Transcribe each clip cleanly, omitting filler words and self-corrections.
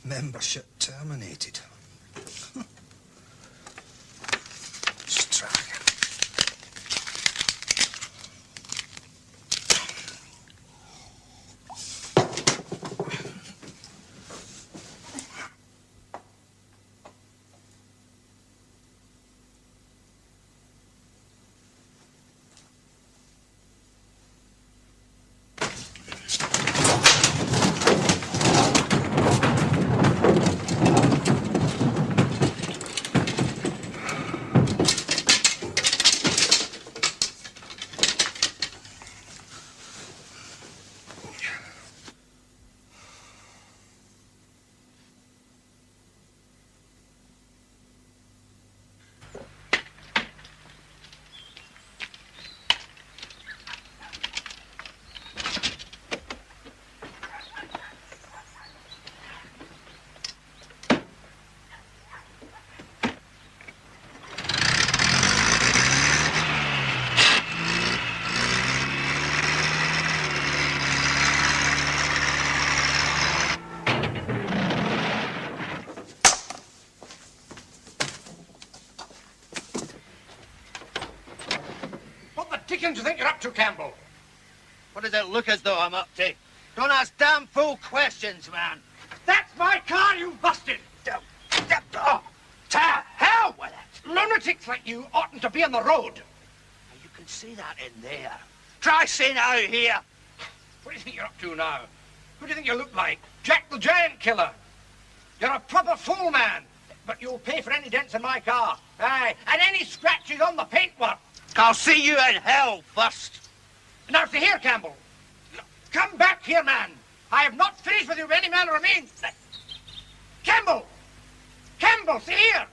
Membership terminated. Strike. What do you think you're up to, Campbell? What does it look as though I'm up to? Don't ask damn fool questions, man. That's my car, you busted! Oh, to hell with it! Lunatics like you oughtn't to be on the road. You can see that in there. Try seeing out here. What do you think you're up to now? Who do you think you look like? Jack the Giant Killer. You're a proper fool, man. But you'll pay for any dents in my car. Aye, and any scratches on the paintwork. I'll see you in hell first. Now, see here, Campbell. Come back here, man. I have not finished with you by any manner of means. Campbell! Campbell, see here!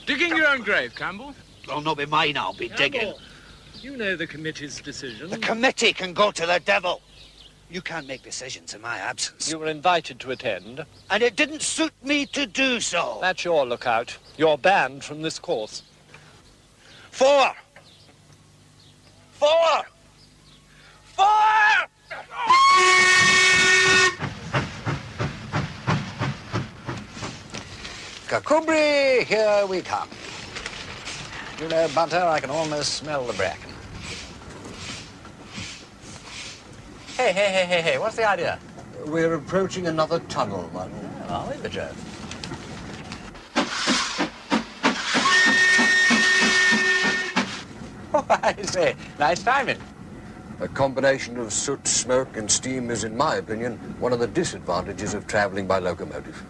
Digging your own grave, Campbell? Well, not be mine, I'll be digging. You know the committee's decision. The committee can go to the devil. You can't make decisions in my absence. You were invited to attend. And it didn't suit me to do so. That's your lookout. You're banned from this course. 4! 4! 4! Kakubri, here we come. You know, Bunter, I can almost smell the bracken. Hey, what's the idea? We're approaching another tunnel, my lord. Oh, are we, Richard? Oh, I say, nice timing. A combination of soot, smoke, and steam is, in my opinion, one of the disadvantages of traveling by locomotive.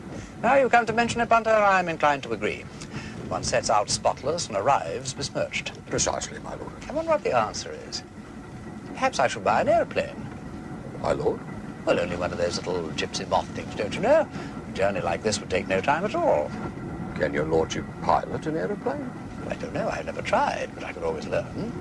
Now you come to mention it, Bunter, I'm inclined to agree. One sets out spotless and arrives besmirched. Precisely, my lord. I wonder what the answer is. Perhaps I should buy an aeroplane. My lord? Well, only one of those little gypsy moth things, don't you know? A journey like this would take no time at all. Can your lordship pilot an aeroplane? I don't know. I've never tried, but I could always learn.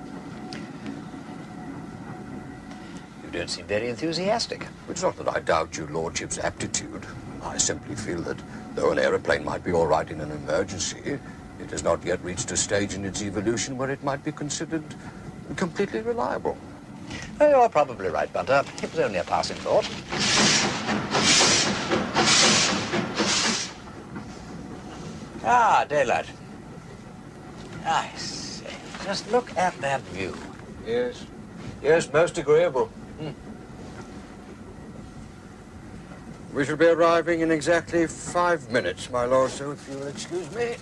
You don't seem very enthusiastic. It's not that I doubt your lordship's aptitude. I simply feel that though an aeroplane might be all right in an emergency, it has not yet reached a stage in its evolution where it might be considered completely reliable. Oh, you're probably right, Bunter. It was only a passing thought. Ah, daylight. I say, just look at that view. Yes, most agreeable. We shall be arriving in exactly 5 minutes, my lord, so if you'll excuse me.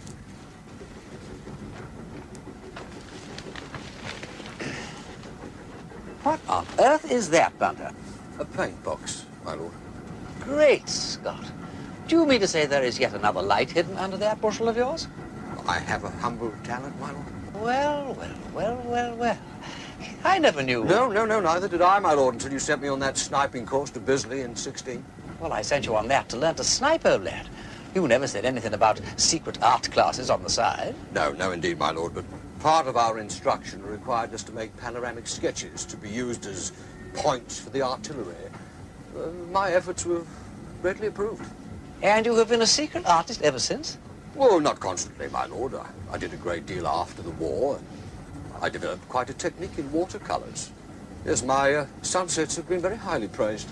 What on earth is that, Bunter? A paint box, my lord. Great Scott. Do you mean to say there is yet another light hidden under that bushel of yours? I have a humble talent, my lord. Well. I never knew. No, neither did I, my lord, until you sent me on that sniping course to Bisley in 16. Well, I sent you on that to learn to snipe, old lad. You never said anything about secret art classes on the side. No, indeed, my lord, but part of our instruction required us to make panoramic sketches to be used as points for the artillery. My efforts were greatly approved. And you have been a secret artist ever since? Well, not constantly, my lord. I did a great deal after the war. I developed quite a technique in watercolors. Yes, my sunsets have been very highly praised.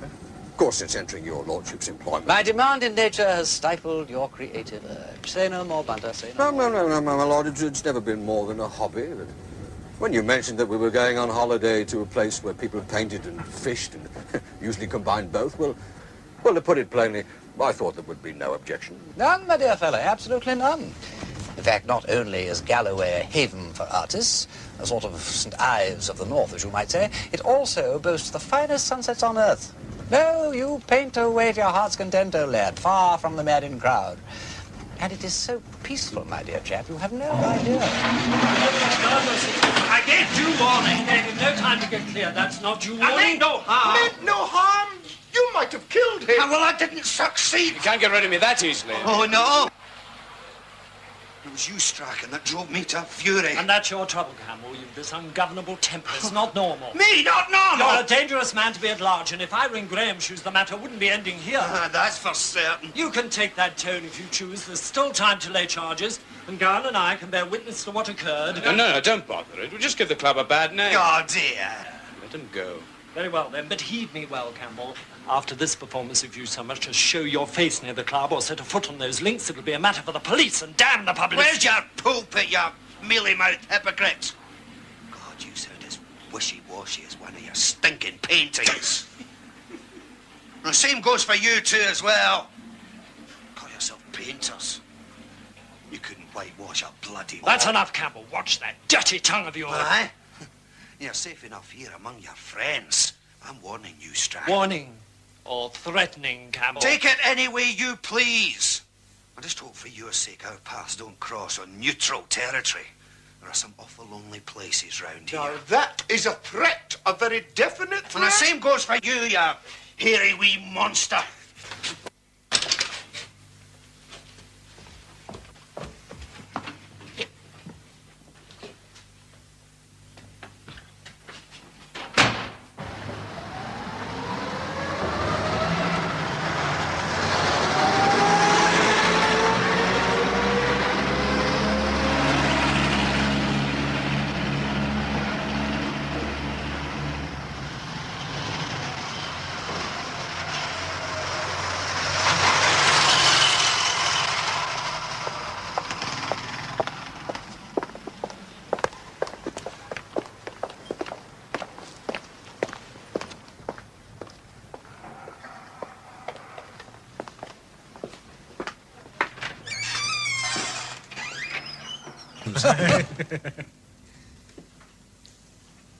Of course, since entering your lordship's employment... My demand in nature has stifled your creative urge. Say no more, Bunter, say no more. No, my lord, it's never been more than a hobby. But when you mentioned that we were going on holiday to a place where people painted and fished and usually combined both, well, to put it plainly, I thought there would be no objection. None, my dear fellow, absolutely none. In fact, not only is Galloway a haven for artists, a sort of St. Ives of the North, as you might say, it also boasts the finest sunsets on earth. No, you paint away to your heart's content, old lad, far from the madding crowd. And it is so peaceful, my dear chap, you have no idea. I gave due warning. I gave him no time to get clear. That's not due warning. I meant no harm. Meant no harm. You might have killed him. Well, I didn't succeed. You can't get rid of me that easily. Oh, no. It was you, Strachan, that drove me to fury. And that's your trouble, Campbell. You've this ungovernable temper. It's not normal. Me, not normal. You're a dangerous man to be at large, and if I were in Graham's shoes, the matter wouldn't be ending here. That's for certain. You can take that tone if you choose. There's still time to lay charges, and Garland and I can bear witness to what occurred. No, don't bother it. We'll just give the club a bad name. Oh, dear. Let him go. Very well, then, but heed me well, Campbell. After this performance, if you so much as show your face near the club or set a foot on those links, it'll be a matter for the police, and damn the public. Where's your pulpit, you mealy-mouthed hypocrites? God, you sound as wishy-washy as one of your stinking paintings. And the same goes for you two as well. Call yourself painters. You couldn't whitewash a bloody... That's enough, Campbell. Watch that dirty tongue of yours. Aye? You're safe enough here among your friends. I'm warning you, Strachan. Warning or threatening, Campbell. Take it any way you please. I just hope for your sake our paths don't cross on neutral territory. There are some awful lonely places round here. Now that is a threat, a very definite threat. And the same goes for you, you hairy wee monster.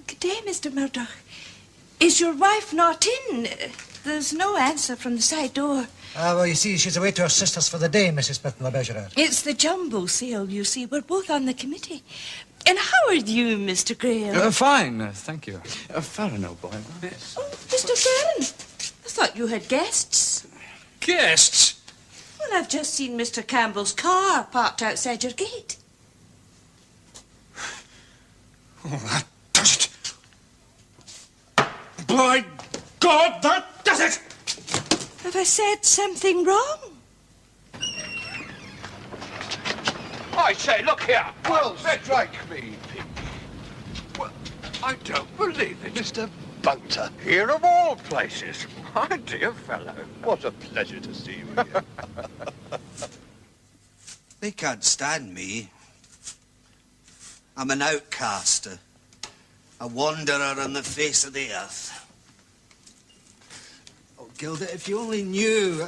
Good day, Mr. Murdoch. Is your wife not in? There's no answer from the side door. Well, you see, she's away to her sister's for the day, Mrs. Smith-LeBegerard. It's the jumbo sale, you see. We're both on the committee. And how are you, Mr. Graham? Fine, thank you. Farron, old boy. Yes. Oh, Mr. Graham, I thought you had guests. Guests? Well, I've just seen Mr. Campbell's car parked outside your gate. Oh, that does it. By God, that does it! Have I said something wrong? I say, look here. Well, strike me, Pete. Well, I don't believe it. Mr. Bunter. Here of all places. My dear fellow. What a pleasure to see you here. They can't stand me. I'm an outcast, a wanderer on the face of the earth. Oh, Gilda, if you only knew...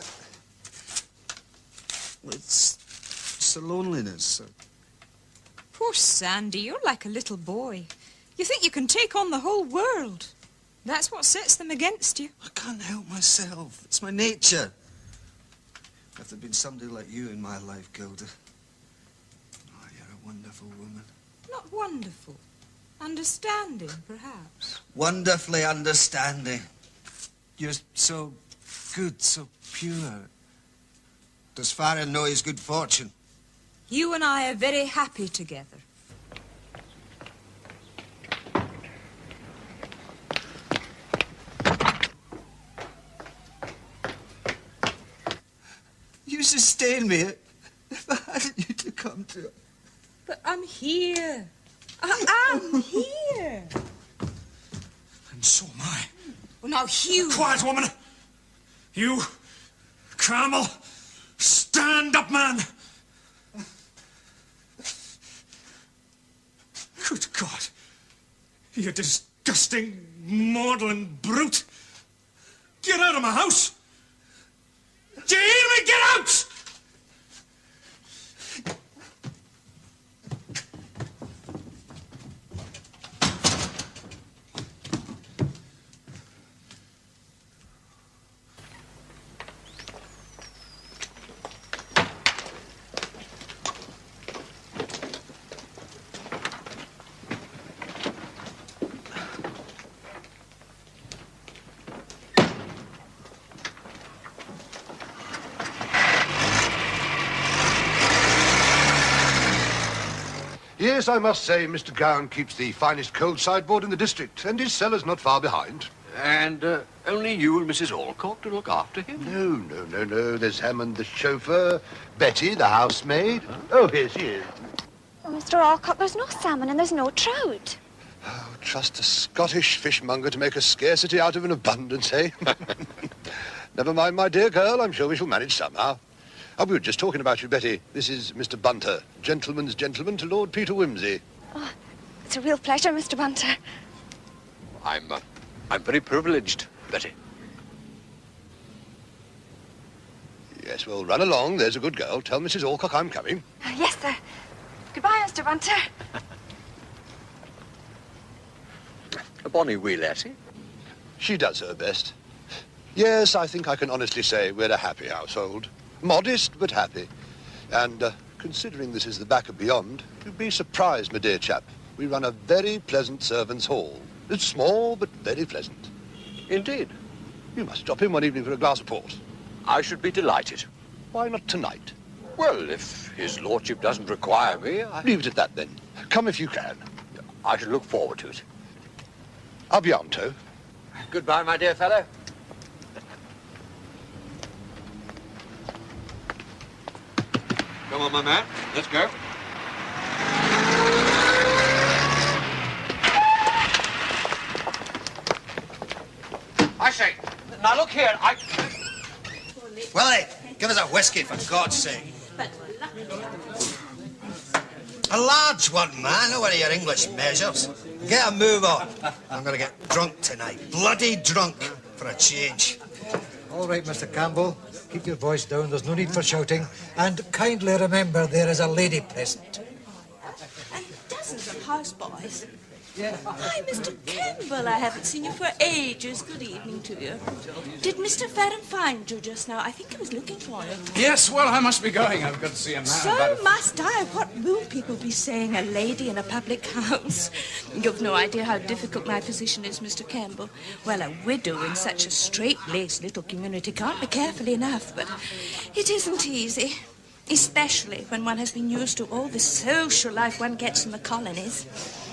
It's the loneliness. Poor Sandy, you're like a little boy. You think you can take on the whole world. That's what sets them against you. I can't help myself. It's my nature. If there'd been somebody like you in my life, Gilda, Wonderful woman. Not wonderful. Understanding, perhaps. Wonderfully understanding. You're so good, so pure. Does Farron know his good fortune? You and I are very happy together. You sustain me if I hadn't you to come to. But I'm here. I am here. And so am I. Well, now, Hugh. Quiet, woman. You, Campbell, stand up, man. Good God. You disgusting, maudlin brute. Get out of my house. Do you hear me? Get out! Yes, I must say Mr. Gowan keeps the finest cold sideboard in the district, and his cellar's not far behind. And only you and Mrs. Alcock to look after him? No. There's Hammond the chauffeur, Betty the housemaid. Oh, here she is. Oh, Mr. Alcock, there's no salmon and there's no trout. Oh, trust a Scottish fishmonger to make a scarcity out of an abundance, eh? Never mind, my dear girl. I'm sure we shall manage somehow. Oh, we were just talking about you, Betty. This is Mr. Bunter, gentleman's gentleman to Lord Peter Wimsey. Oh, it's a real pleasure, Mr. Bunter. I'm very privileged, Betty. Yes, well, run along. There's a good girl. Tell Mrs. Alcock I'm coming. Yes, sir. Goodbye, Mr. Bunter. A bonny wee lassie. She does her best. Yes, I think I can honestly say we're a happy household. Modest, but happy. And considering this is the back of beyond, you'd be surprised, my dear chap. We run a very pleasant servants' hall. It's small, but very pleasant. Indeed. You must drop in one evening for a glass of port. I should be delighted. Why not tonight? Well, if his lordship doesn't require me, Leave it at that, then. Come if you can. I shall look forward to it. A bientôt. Goodbye, my dear fellow. Come on, my man. Let's go. I say, Now, look here. Willie, give us a whiskey, for God's sake. A large one, man. No one of your English measures. Get a move on. I'm going to get drunk tonight. Bloody drunk, for a change. All right, Mr. Campbell. Keep your voice down. There's no need for shouting. And kindly remember there is a lady present. And dozens of houseboys. Hi, Mr. Campbell. I haven't seen you for ages. Good evening to you. Did Mr. Farron find you just now? I think he was looking for you. Yes, well, I must be going. I've got to see a man. So must I. What will people be saying? A lady in a public house? You've no idea how difficult my position is, Mr. Campbell. Well, a widow in such a straight-laced little community can't be careful enough, but it isn't easy. Especially when one has been used to all the social life one gets in the colonies.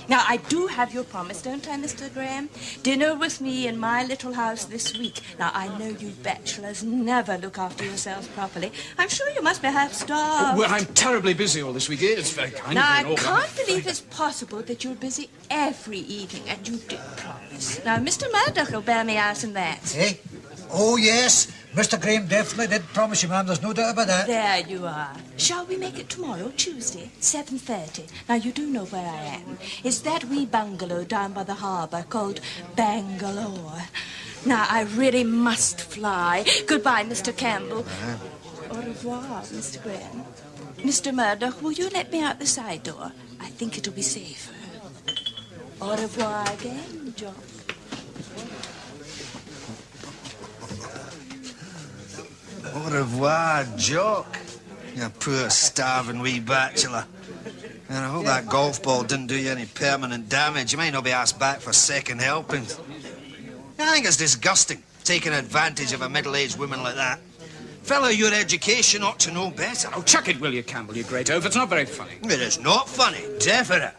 Now, I do have your promise, don't I, Mr. Graham? Dinner with me in my little house this week. Now, I know you bachelors never look after yourselves properly. I'm sure you must be half-starved. Well, I'm terribly busy all this week. It's very kind Now, of you. I can't believe it's possible that you're busy every evening, and you did promise. Now, Mr. Murdoch will bear me out in that. Eh? Oh, yes. Mr. Graham definitely did promise you, ma'am. There's no doubt about that. There you are. Shall we make it tomorrow, Tuesday, 7:30? Now, you do know where I am. It's that wee bungalow down by the harbour called Bangalore. Now, I really must fly. Goodbye, Mr. Campbell. Au revoir, Mr. Graham. Mr. Murdoch, will you let me out the side door? I think it'll be safer. Au revoir again, John. Au revoir, Jock. You poor starving wee bachelor. And I hope that golf ball didn't do you any permanent damage. You might not be asked back for second helpings. I think it's disgusting, taking advantage of a middle-aged woman like that. Fellow, your education ought to know better. Oh, chuck it, will you, Campbell, you great oaf. It's not very funny. It is not funny, definite.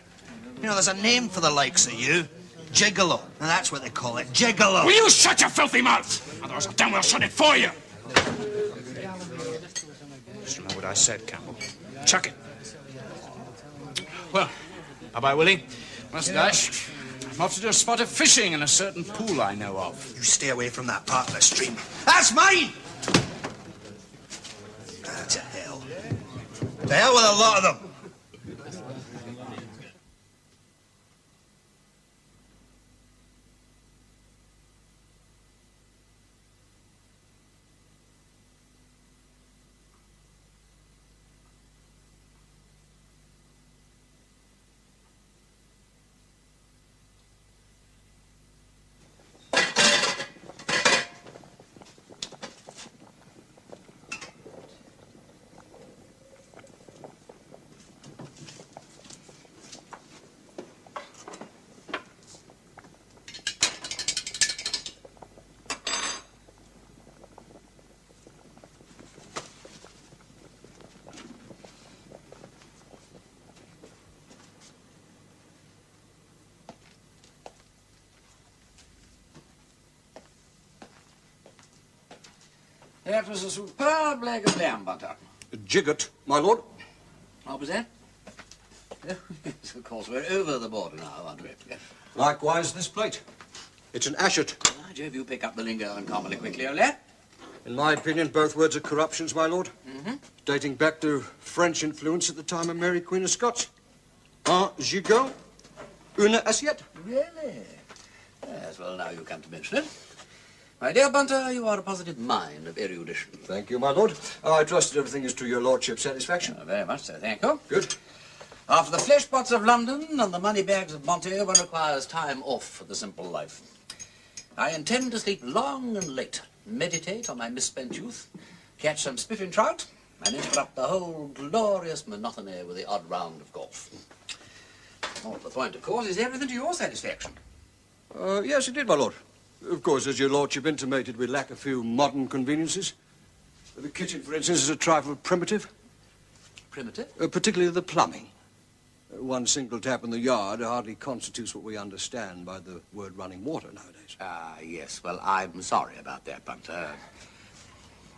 You know, there's a name for the likes of you. Gigolo. And that's what they call it, gigolo. Will you shut your filthy mouth? Otherwise I'll damn well shut it for you. Just remember what I said, Campbell. Chuck it. Well, bye-bye, Willie. Must dash. I'm off to do a spot of fishing in a certain pool I know of. You stay away from that part of the stream. That's mine! To hell. To hell with a lot of them. That was a superb leg of lamb butter. Jiggot, my lord. What was that? Yes, of course, we're over the border now, aren't we? Likewise this plate. It's an ashet. By Jove, you pick up the lingo uncommonly quickly, old lad. In my opinion, both words are corruptions, my lord. Mm-hmm. Dating back to French influence at the time of Mary, Queen of Scots. Un gigot, une assiette. Really? Yes, well, now you come to mention it. My dear Bunter, you are a positive mine of erudition. Thank you, my lord. I trust that everything is to your lordship's satisfaction. Very much so, thank you. Good. After the flesh pots of London and the money bags of Monte, one requires time off for the simple life. I intend to sleep long and late, meditate on my misspent youth, catch some spiffing trout, and interrupt the whole glorious monotony with the odd round of golf. More to the point, of course, is everything to your satisfaction. Yes, it did, my lord. Of course, as your lordship intimated, we lack a few modern conveniences. The kitchen, for instance, is a trifle primitive. Primitive? Particularly the plumbing. One single tap in the yard hardly constitutes what we understand by the word running water nowadays. Ah, yes. Well, I'm sorry about that, Bunter.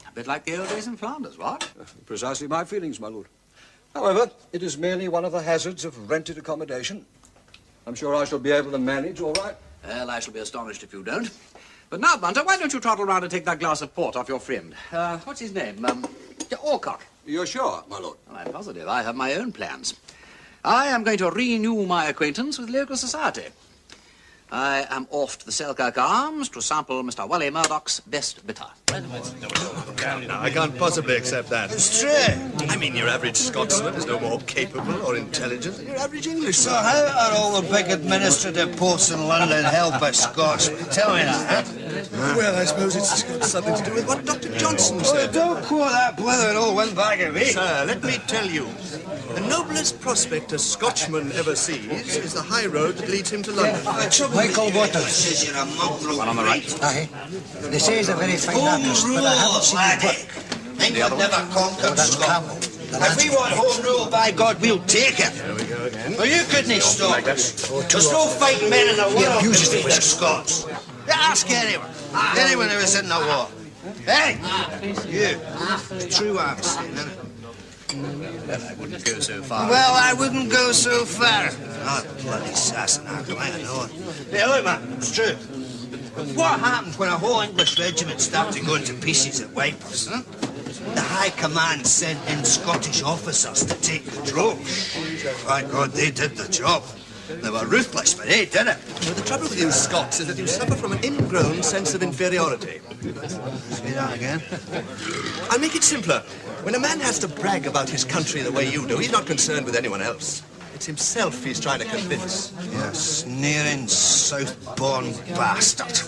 A bit like the old days in Flanders, what? Precisely my feelings, my lord. However, it is merely one of the hazards of rented accommodation. I'm sure I shall be able to manage all right. Well, I shall be astonished if you don't. But now, Bunter, why don't you trottle round and take that glass of port off your friend? What's his name? Alcock. You're sure, my lord? Well, I'm positive. I have my own plans. I am going to renew my acquaintance with local society. I am off to the Selkirk Arms to sample Mr. Wally Murdoch's best bitter. No, I can't possibly accept that. It's true. I mean, your average Scotsman is no more capable or intelligent than your average Englishman. So how are all the big administrative posts in London held by Scots? Tell me that, huh? Well, I suppose it's got something to do with what Dr. Johnson said. Don't quote that blithering old windbag of me. Sir, let me tell you, the noblest prospect a Scotchman ever sees is the high road that leads him to London. Michael Waters. You're a mongrel. One on the right. Aye. They say he's a very fine artist, but I haven't seen him work. England never conquered Scotland. If we want home rule, by God, we'll take it. There we go again. Well, you couldn't stop us. There's no fighting men in the world who are Scots. Ask anyone. Anyone who was in the war. Hey, you. It's true what I'm saying, isn't it? Well, I wouldn't go so far. Well, I wouldn't go so far. Oh, bloody assassin, I know it. Hey, look, man, it's true. What happened when a whole English regiment started going to pieces at Wipers, huh? The High Command sent in Scottish officers to take control. By God, they did the job. They were ruthless, but they did it. Well, the trouble with you Scots is that you suffer from an ingrown sense of inferiority. Say that again. I'll make it simpler. When a man has to brag about his country the way you do, he's not concerned with anyone else. It's himself he's trying to convince. You sneering, south-born bastard.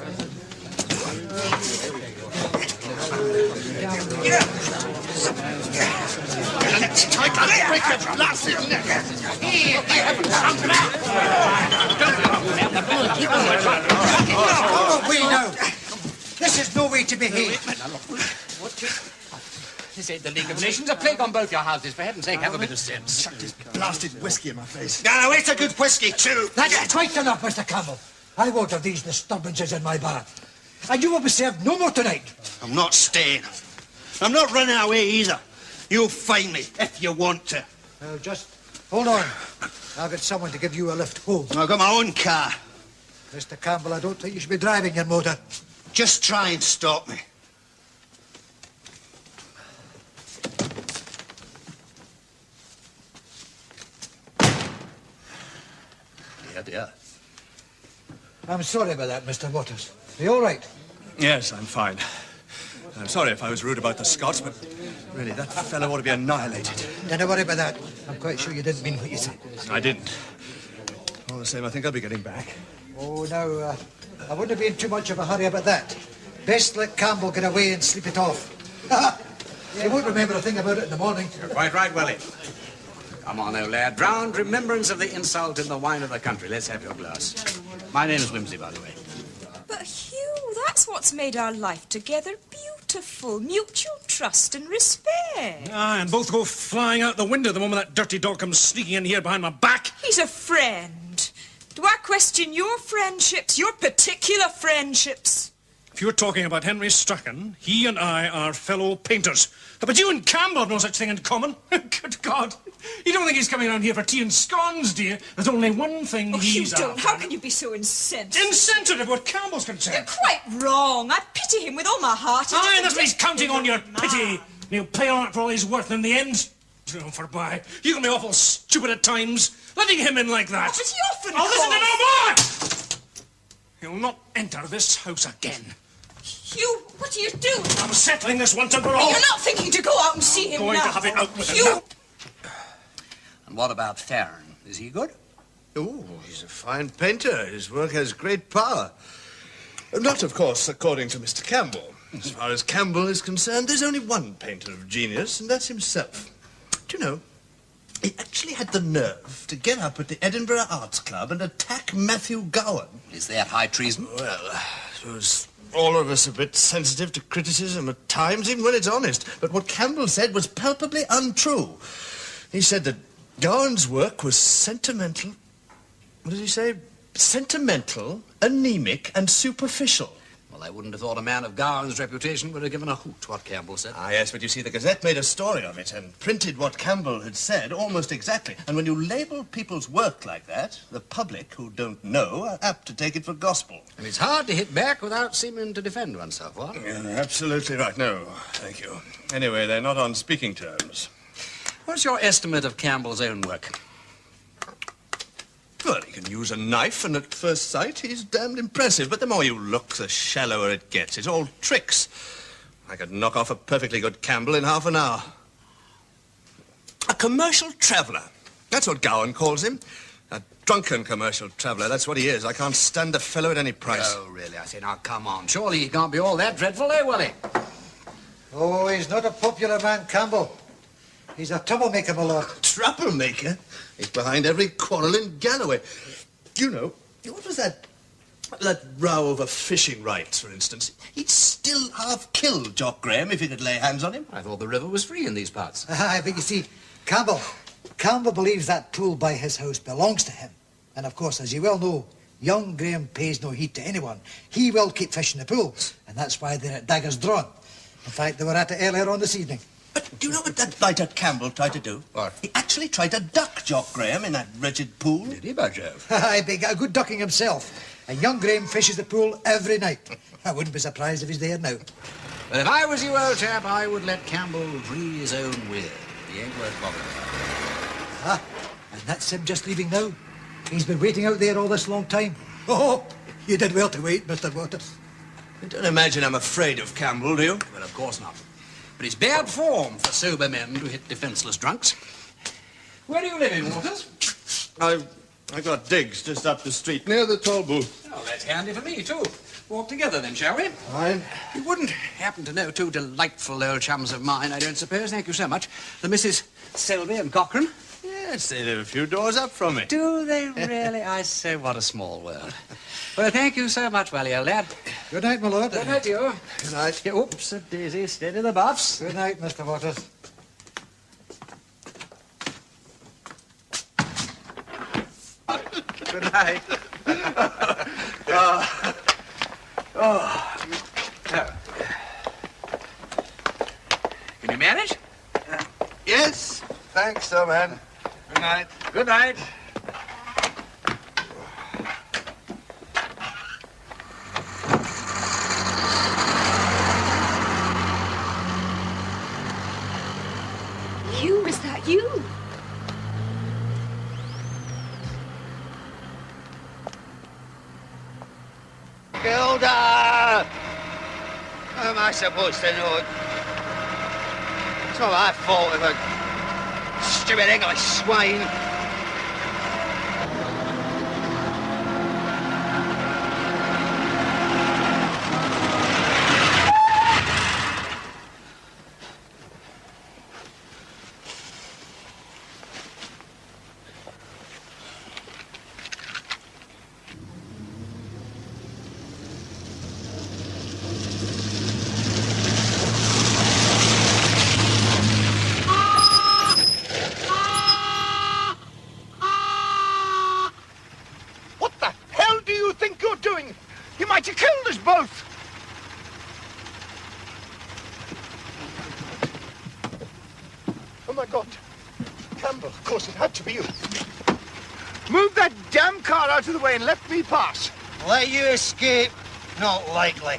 I'll break your blasted neck. Come away now. This is no way to behave. This ain't the League of Nations. A plague on both your houses. For heaven's sake, have a bit of sense. Chucked his blasted whiskey in my face. Now, it's a good whiskey, too. That's quite enough, Mr. Campbell. I won't have these disturbances in my bar. And you will be served no more tonight. I'm not staying. I'm not running away either. You'll find me if you want to. Now, just hold on. I'll get someone to give you a lift home. I've got my own car. Mr. Campbell, I don't think you should be driving your motor. Just try and stop me. Dear. I'm sorry about that, Mr. Waters. Are you all right? Yes, I'm fine. I'm sorry if I was rude about the Scots, but really, that fellow ought to be annihilated. Don't worry about that. I'm quite sure you didn't mean what you said. I didn't. All the same, I think I'll be getting back. Oh, now, I wouldn't be in too much of a hurry about that. Best let Campbell get away and sleep it off. He won't remember a thing about it in the morning. You're quite right, Willie. Come on, old lad. Drowned remembrance of the insult in the wine of the country. Let's have your glass. My name is Wimsey, by the way. But, Hugh, that's what's made our life together beautiful. Mutual trust and respect. Aye, and both go flying out the window the moment that dirty dog comes sneaking in here behind my back. He's a friend. Do I question your friendships, your particular friendships? If you're talking about Henry Strachan, he and I are fellow painters. But you and Campbell have no such thing in common. Good God. You don't think he's coming around here for tea and scones, do you? There's only one thing he's you don't. after. How can you be so insensitive? Insensitive what Campbell's concerned. You're quite wrong. I pity him with all my heart. Aye, that's why he's counting on your pity. He'll pay on it for all he's worth in the end. Oh, forby. You can be awful stupid at times, letting him in like that. Oh, but he often I'll listen to no more! He'll not enter this house again. Hugh, what are you doing? I'm settling this once and for all. You're not thinking to go out and see him going now. to have it out with him Hugh! now. And what about Theron? Is he good? Oh, he's a fine painter. His work has great power. Not, of course, according to Mr. Campbell. As far as Campbell is concerned, there's only one painter of genius, and that's himself. Do you know, he actually had the nerve to get up at the Edinburgh Arts Club and attack Matthew Gowan. Is that high treason? Well, I suppose all of us a bit sensitive to criticism at times, even when it's honest. But what Campbell said was palpably untrue. He said that Gowan's work was sentimental. What did he say? Sentimental, anemic, and superficial. Well, I wouldn't have thought a man of Gowan's reputation would have given a hoot what Campbell said. Ah, yes, but you see, the Gazette made a story of it and printed what Campbell had said almost exactly. And when you label people's work like that, the public, who don't know, are apt to take it for gospel. And it's hard to hit back without seeming to defend oneself, what? Yeah, absolutely right. No, thank you. Anyway, they're not on speaking terms. What's your estimate of Campbell's own work? Well, he can use a knife, and at first sight, he's damned impressive. But the more you look, the shallower it gets. It's all tricks. I could knock off a perfectly good Campbell in half an hour. A commercial traveller. That's what Gowan calls him. A drunken commercial traveller. That's what he is. I can't stand the fellow at any price. Oh, really? I say, now, come on. Surely he can't be all that dreadful, eh, Willie? Oh, he's not a popular man, Campbell. He's a troublemaker, my lord. Troublemaker? He's behind every quarrel in Galloway. You know, what was that row over fishing rights, for instance? He'd still half kill Jock Graham if he could lay hands on him. I thought the river was free in these parts. Aye, but you see, Campbell believes that pool by his house belongs to him. And of course, as you well know, young Graham pays no heed to anyone. He will keep fishing the pool, and that's why they're at daggers drawn. In fact, they were at it earlier on this evening. But do you know what that blighter Campbell tried to do? What? He actually tried to duck Jock Graham in that wretched pool. Did he, by Jove? Aye, but he got a good ducking himself. And young Graham fishes the pool every night. I wouldn't be surprised if he's there now. But if I was you, old chap, I would let Campbell breathe his own will. He ain't worth bothering about. And that's him just leaving now. He's been waiting out there all this long time. Oh, you did well to wait, Mr. Waters. You don't imagine I'm afraid of Campbell, do you? Well, of course not. But it's bad form for sober men to hit defenceless drunks. Where do you live in, Waters? I got digs just up the street, near the toll booth. Oh, that's handy for me, too. walk together then, shall we? Fine. You wouldn't happen to know two delightful old chums of mine, I don't suppose. Thank you so much. The Misses Selby and Cochrane. Yes, they live a few doors up from me. Do they really? I say, what a small world. Well, thank you so much, Wally, old lad. Good night, my lord. Good night to you. Good night. Oops, a daisy. Steady the buffs. Good night, Mr. Waters. Good night. Can you manage? Yes. Thanks, sir, man. Good night. Good night. Hugh, is that you? Gilda! How am I supposed to know? It's not my fault if a stupid English swine. Out of the way and let me pass. Let you escape? Not likely.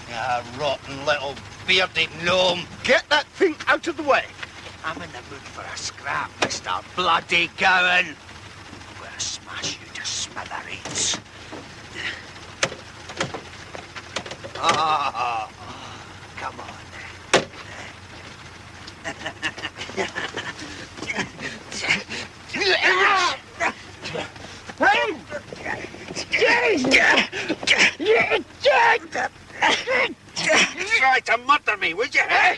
You rotten little bearded gnome. Get that thing out of the way. I'm in the mood for a scrap, Mr. Bloody Cowan. I'm gonna smash you to smithereens. Oh, come on. Try to murder me, would you, eh?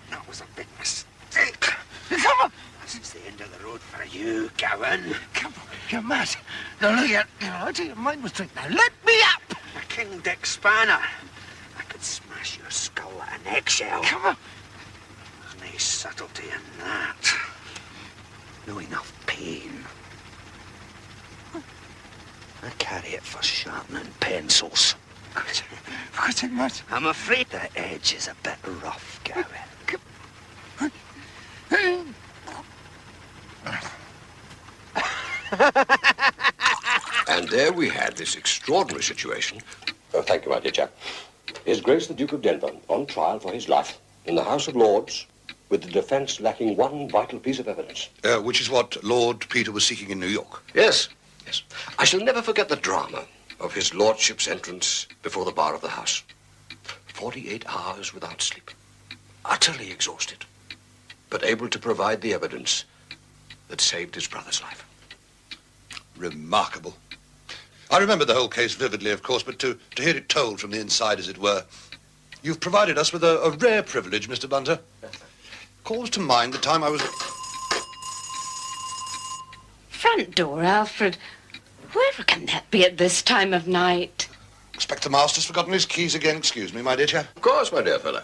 That was a big mistake. Come on. That's the end of the road for you, Cowan. Come on, you're mad. Now look at I tell you, mine was drink now. Let me up! A King Dick Spanner. I could smash your skull at an eggshell. Come on. There's no subtlety in that. No enough pain. I carry it for sharpening pencils. What's it, Matt? I'm afraid the edge is a bit rough, Cowan. And there we had this extraordinary situation. Oh, thank you, my dear chap. His Grace the Duke of Denver, on trial for his life, in the House of Lords, with the defence lacking one vital piece of evidence. Which is what Lord Peter was seeking in New York. Yes, yes. I shall never forget the drama of his lordship's entrance before the bar of the house. 48 hours without sleep, utterly exhausted, but able to provide the evidence that saved his brother's life. Remarkable. I remember the whole case vividly, of course, but to hear it told from the inside, as it were. You've provided us with a rare privilege, Mr. Bunter. Calls to mind the time I was... Front door, Alfred. Whoever can that be at this time of night? Expect the master's forgotten his keys again. Excuse me, my dear chap. Of course, my dear fellow.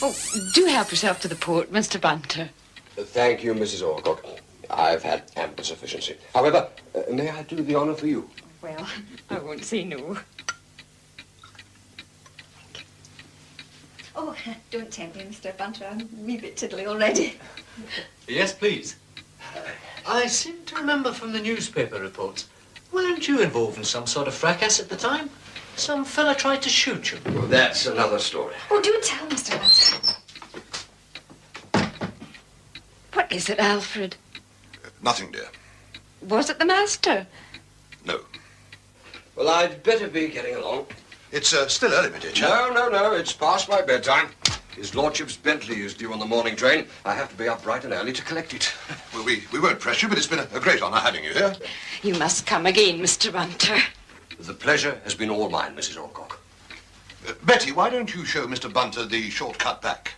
Oh, do help yourself to the port, Mr. Bunter. Thank you, Mrs. Alcock. I've had ample sufficiency. However, may I do the honour for you? Well, I won't say no. Oh, don't tempt me, Mr. Bunter. I'm a wee bit tiddly already. Yes, please. I seem to remember from the newspaper reports. Weren't you involved in some sort of fracas at the time? Some fella tried to shoot you. Well, that's another story. Oh, do tell, Mr. Bunter. What is it, Alfred? Nothing, dear. Was it the master? No. Well, I'd better be getting along. It's still early, my dear chap. No. It's past my bedtime. His lordship's Bentley is due on the morning train. I have to be up bright and early to collect it. Well, we won't press you, but it's been a great honour having you here. You must come again, Mr. Bunter. The pleasure has been all mine, Mrs. Alcock. Betty, why don't you show Mr. Bunter the shortcut back?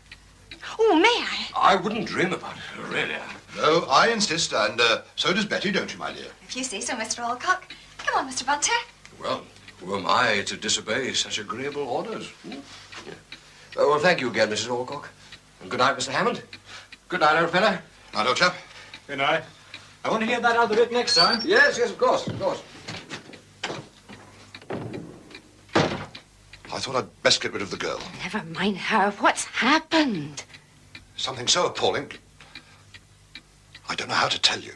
Oh, may I? I wouldn't dream about it, really. No, I insist, and so does Betty, don't you, my dear? If you say so, Mr. Alcock. Come on, Mr. Bunter. Well, who am I to disobey such agreeable orders? Yeah. Well, thank you again, Mrs. Alcock. And good night, Mr. Hammond. Good night, old fellow. Night, old chap. Good night. I want to hear that other bit next time. Yes, of course, of course. I thought I'd best get rid of the girl. Never mind her. What's happened? Something so appalling. I don't know how to tell you.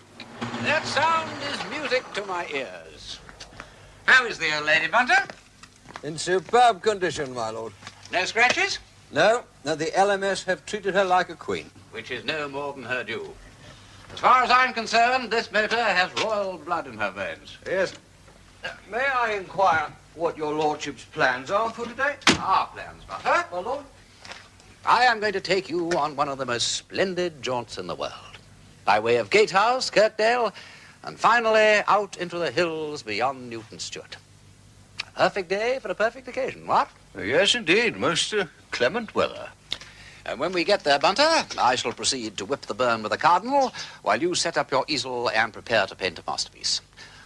That sound is music to my ears. How is the old lady, Bunter? In superb condition, my lord. No scratches? No, the LMS have treated her like a queen. Which is no more than her due. As far as I'm concerned, this motor has royal blood in her veins. Yes. May I inquire what your lordship's plans are for today? Our plans, Bunter. My lord? I am going to take you on one of the most splendid jaunts in the world. By way of Gatehouse, Kirkdale, and finally out into the hills beyond Newton Stewart. A perfect day for a perfect occasion, what? Yes, indeed. Most clement weather. And when we get there, Bunter, I shall proceed to whip the burn with the cardinal while you set up your easel and prepare to paint a masterpiece.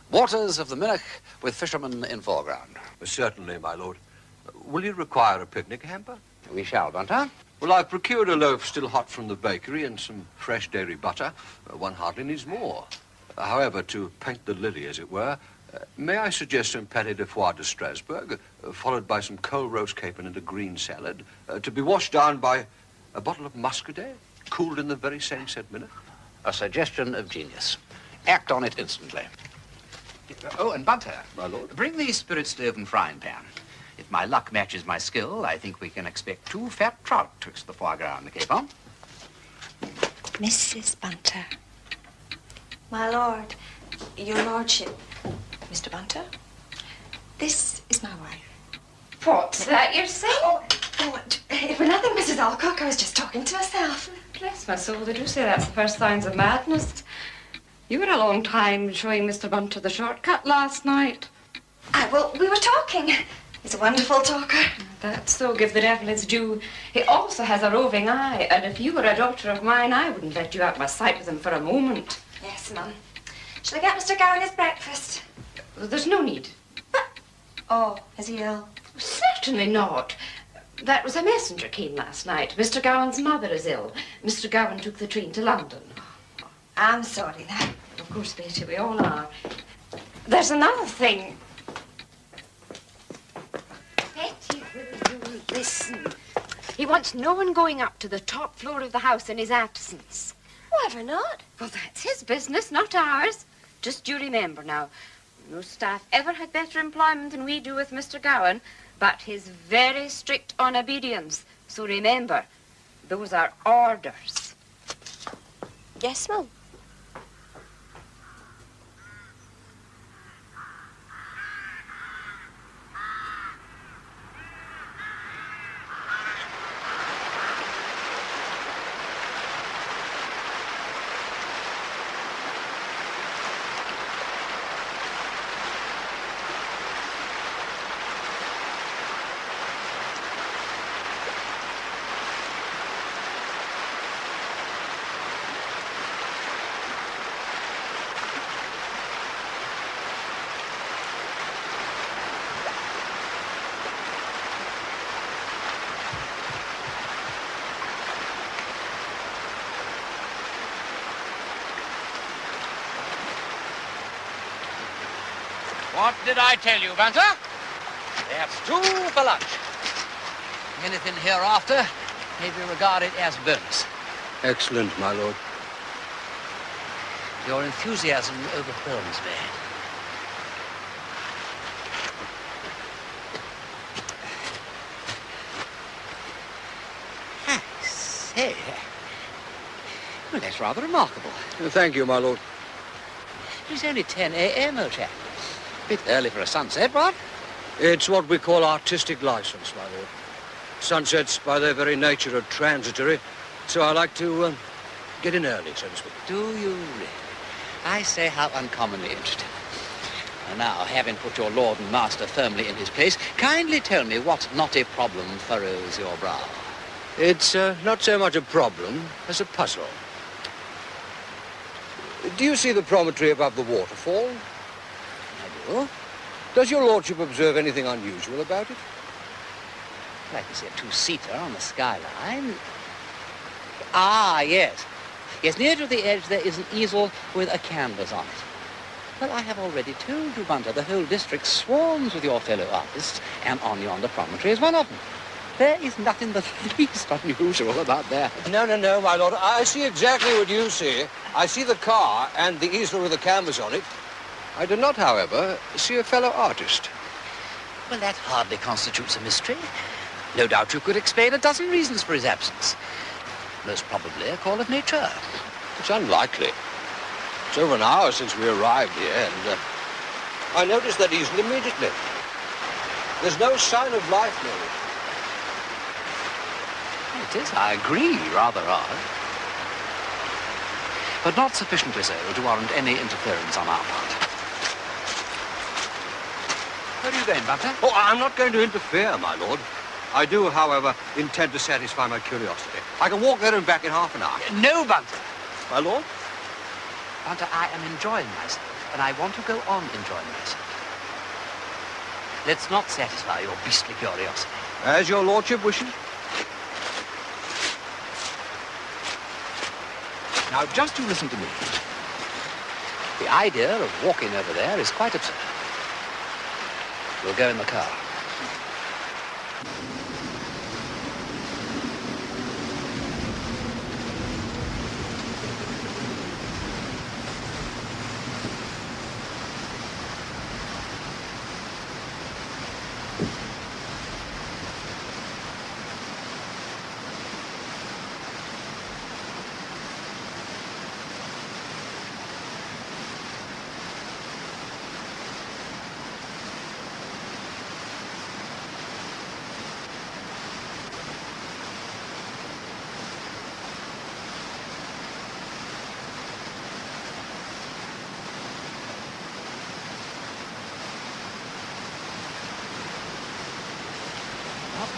Waters of the Minnoch with fishermen in foreground. Certainly, my lord. Will you require a picnic hamper? We shall, Bunter. Well, I've procured a loaf still hot from the bakery and some fresh dairy butter. One hardly needs more. However, to paint the lily, as it were, may I suggest some pâté de foie de Strasbourg, followed by some cold roast capon and a green salad, to be washed down by a bottle of muscadet, cooled in the very same said minute? A suggestion of genius. Act on it instantly. Oh, and Bunter. My lord? Bring the spirit stove and frying pan. If my luck matches my skill, I think we can expect 2 fat trout twixt the foie gras and the capon. Mrs. Bunter. My lord, your lordship. Mr. Bunter, this is my wife. What's that you're saying? Oh, it was nothing, Mrs. Alcock. I was just talking to myself. Bless my soul, they do say that's the first signs of madness. You were a long time showing Mr. Bunter the shortcut last night. Well, we were talking. He's a wonderful talker. That's so. Give the devil his due. He also has a roving eye, and if you were a daughter of mine, I wouldn't let you out of my sight with him for a moment. Yes, Mum. Shall I get Mr. Gowan his breakfast? There's no need. Oh, is he ill? Certainly not. That was a messenger came last night. Mr. Gowan's mother is ill. Mr. Gowan took the train to London. I'm sorry, then. Of course, Betty, we all are. There's another thing. Betty, will you listen? He wants no one going up to the top floor of the house in his absence. Whatever not? Well, that's his business, not ours. Just you remember now, no staff ever had better employment than we do with Mr. Gowan, but he's very strict on obedience. So remember, those are orders. Yes, Mum. What did I tell you, Bunter? That's 2 for lunch. Anything hereafter may be regarded as bonus. Excellent, my lord. Your enthusiasm overwhelms me. I say, well, that's rather remarkable. Thank you, my lord. It's only 10 a.m., old chap. A bit early for a sunset, what? It's what we call artistic license, my lord. Sunsets, by their very nature, are transitory, so I like to get in early, so to speak. Do you really? I say, how uncommonly interesting. And now, having put your lord and master firmly in his place, kindly tell me what knotty problem furrows your brow. It's not so much a problem as a puzzle. Do you see the promontory above the waterfall? I do. Does your lordship observe anything unusual about it? Like I see a two-seater on the skyline. Ah, yes. Yes, near to the edge there is an easel with a canvas on it. Well, I have already told you, Bunter, the whole district swarms with your fellow artists, and on yonder promontory is one of them. There is nothing the least unusual about that. No, my lord. I see exactly what you see. I see the car and the easel with the canvas on it. I do not, however, see a fellow artist. Well, that hardly constitutes a mystery. No doubt you could explain a dozen reasons for his absence. Most probably a call of nature. It's unlikely. It's over an hour since we arrived here, and I noticed that easel immediately. There's no sign of life near it. It is, I agree, rather odd. But not sufficiently so to warrant any interference on our part. Where are you going, Bunter? Oh, I'm not going to interfere, my lord. I do, however, intend to satisfy my curiosity. I can walk there and back in half an hour. No, Bunter. My lord? Bunter, I am enjoying myself, and I want to go on enjoying myself. Let's not satisfy your beastly curiosity. As your lordship wishes. Now, just you listen to me. The idea of walking over there is quite absurd. We'll go in the car.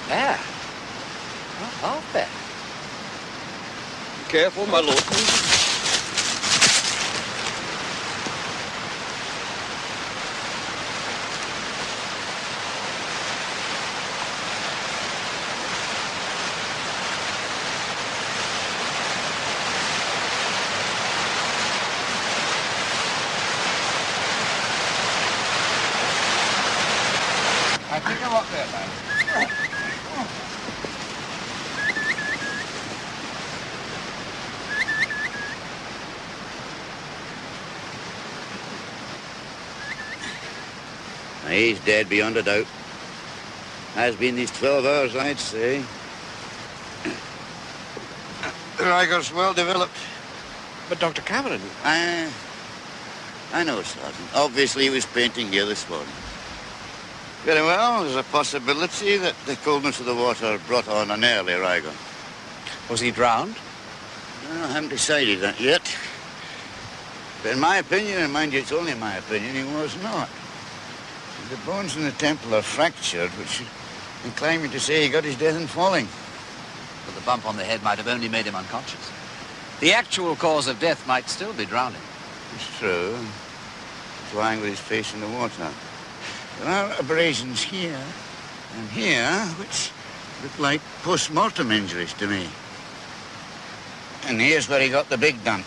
There. Not half bad. Careful, my lord. I think I'm up there, man. He's dead beyond a doubt. Has been these 12 hours, I'd say. The Rygar's well developed. But Dr. Cameron... I know, Sergeant. Obviously he was painting here this morning. Very well, there's a possibility that the coldness of the water brought on an early Rygar. Was he drowned? I haven't decided that yet. But in my opinion, and mind you, it's only my opinion, he was not. The bones in the temple are fractured, which incline me to say he got his death in falling. But the bump on the head might have only made him unconscious. The actual cause of death might still be drowning. It's true. He's lying with his face in the water. There are abrasions here and here, which look like post-mortem injuries to me. And here's where he got the big dunt.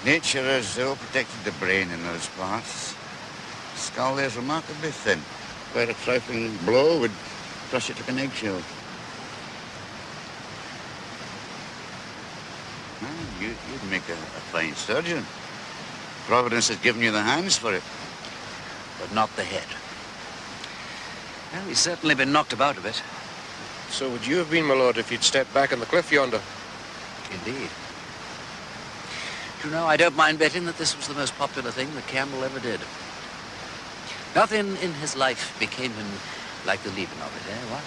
Nature has well protected the brain in those parts. The skull there's remarkably thin, where a trifling blow would crush it like an eggshell. Well, you'd make a fine surgeon. Providence has given you the hands for it. But not the head. Well, he's certainly been knocked about a bit. So would you have been, my lord, if you'd stepped back on the cliff yonder? Indeed. You know, I don't mind betting that this was the most popular thing that Campbell ever did. Nothing in his life became him like the leaving of it, eh, what?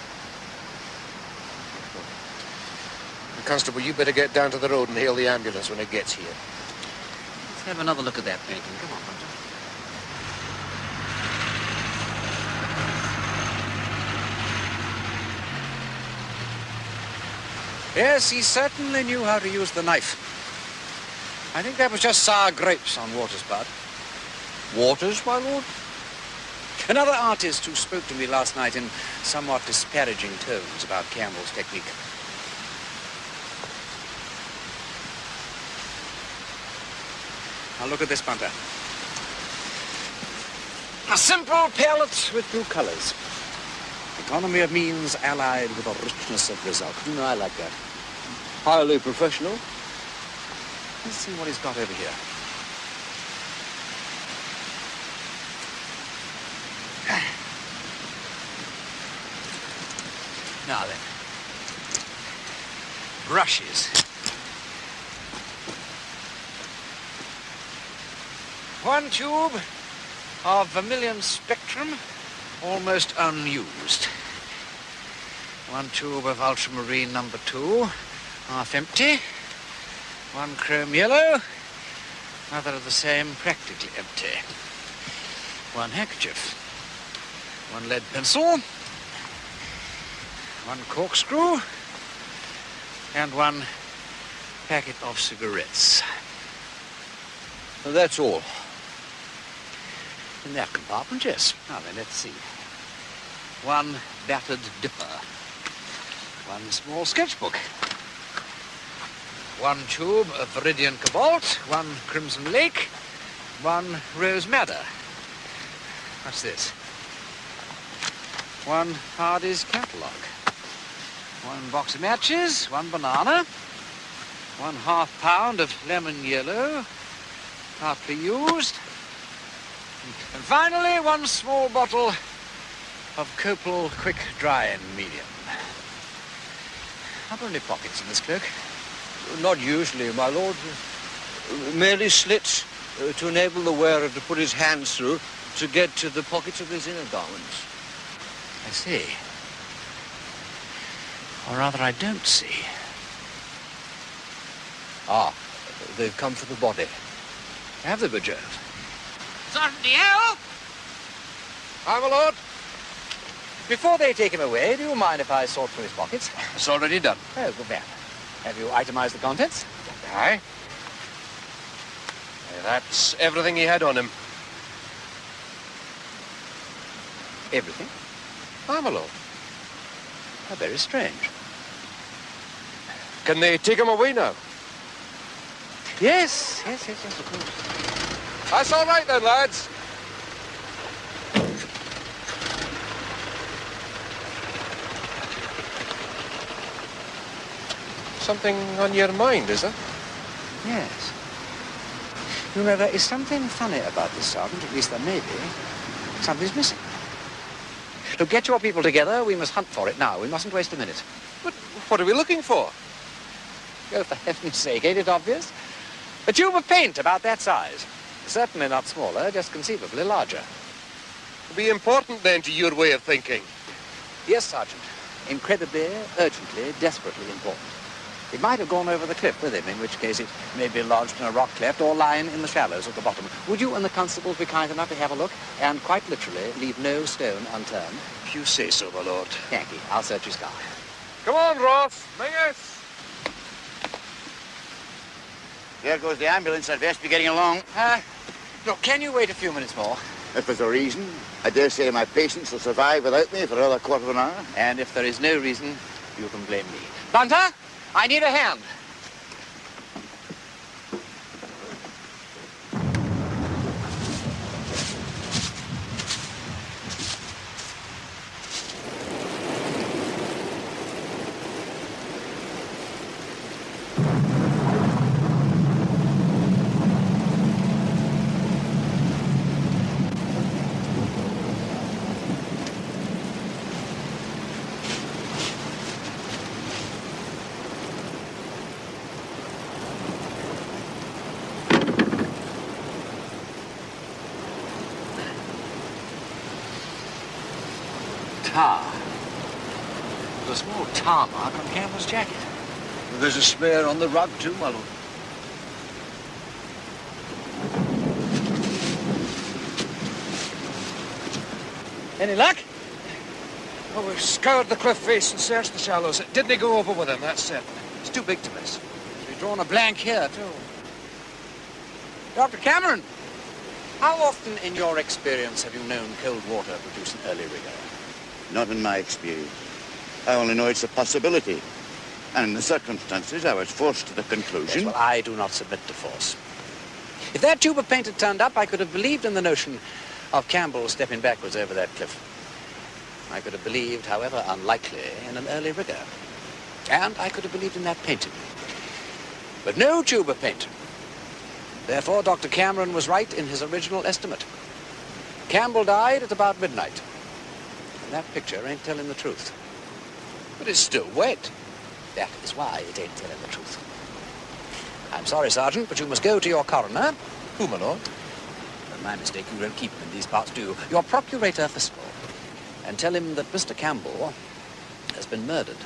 Constable, you better get down to the road and hail the ambulance when it gets here. Let's have another look at that painting. Come on, Hunter. Yes, he certainly knew how to use the knife. I think that was just sour grapes on Waters' part. Waters, my lord? Another artist who spoke to me last night in somewhat disparaging tones about Campbell's technique. Now look at this, Bunter. A simple palette with two colors. Economy of means allied with a richness of result. I like that. Highly professional. Let's see what he's got over here. Now then. Brushes. One tube of vermilion spectrum, almost unused. One tube of ultramarine number 2, half empty. One chrome yellow, another of the same, practically empty. One handkerchief. One lead pencil. One corkscrew. And one packet of cigarettes. That's all. In that compartment, yes. Now then, let's see. One battered dipper. One small sketchbook. One tube of Viridian Cobalt. One Crimson Lake. One Rose Madder. What's this? One Hardy's catalogue. One box of matches. One banana. 1/2 pound of lemon yellow. Partly used. And finally, one small bottle of Copal quick drying medium. Are there any pockets in this cloak? Not usually, my lord. Merely slits to enable the wearer to put his hands through to get to the pockets of his inner garments. I see. Or rather, I don't see. Ah, they've come for the body. Have they, Bajove? Sergeant Diel! Aye, my lord. Before they take him away, do you mind if I sort through his pockets? It's already done. Oh, good man. Have you itemized the contents? Aye. That's everything he had on him. Everything? Aye, my lord. How very strange. Can they take him away now? Yes, of course. That's all right then, lads. Something on your mind, is there? Yes. You know, there is something funny about this, Sergeant. At least there may be. Something's missing. Look, get your people together. We must hunt for it now. We mustn't waste a minute. But what are we looking for? Oh, for heaven's sake, ain't it obvious? A tube of paint about that size. Certainly not smaller, just conceivably larger. It'll be important, then, to your way of thinking. Yes, Sergeant. Incredibly, urgently, desperately important. It might have gone over the cliff with him, in which case it may be lodged in a rock cleft or lying in the shallows at the bottom. Would you and the constables be kind enough to have a look and, quite literally, leave no stone unturned? If you say so, my lord. Thank you. I'll search his car. Come on, Ross. Mingus. There goes the ambulance. I'd best be getting along. Look, can you wait a few minutes more? If there's a reason, I dare say my patients will survive without me for another quarter of an hour. And if there is no reason, you can blame me. Bunter, I need a hand. Tar. There's a small tar mark on Campbell's jacket. There's a smear on the rug, too, my lord. Any luck? Well, we've scoured the cliff face and searched the shallows. Didn't he go over with him, that's certain. It's too big to miss. We've drawn a blank here, too. Dr. Cameron, how often in your experience have you known cold water produce an early rigor? Not in my experience. I only know it's a possibility. And in the circumstances, I was forced to the conclusion... Yes, well, I do not submit to force. If that tube of paint had turned up, I could have believed in the notion of Campbell stepping backwards over that cliff. I could have believed, however unlikely, in an early rigor. And I could have believed in that painting. But no tube of paint. Therefore, Dr. Cameron was right in his original estimate. Campbell died at about midnight. And that picture ain't telling the truth. But it's still wet. That is why it ain't telling the truth. I'm sorry, Sergeant, but you must go to your coroner. Who, my lord? My mistake, you don't keep him in these parts, do you? Your procurator fiscal. And tell him that Mr. Campbell has been murdered.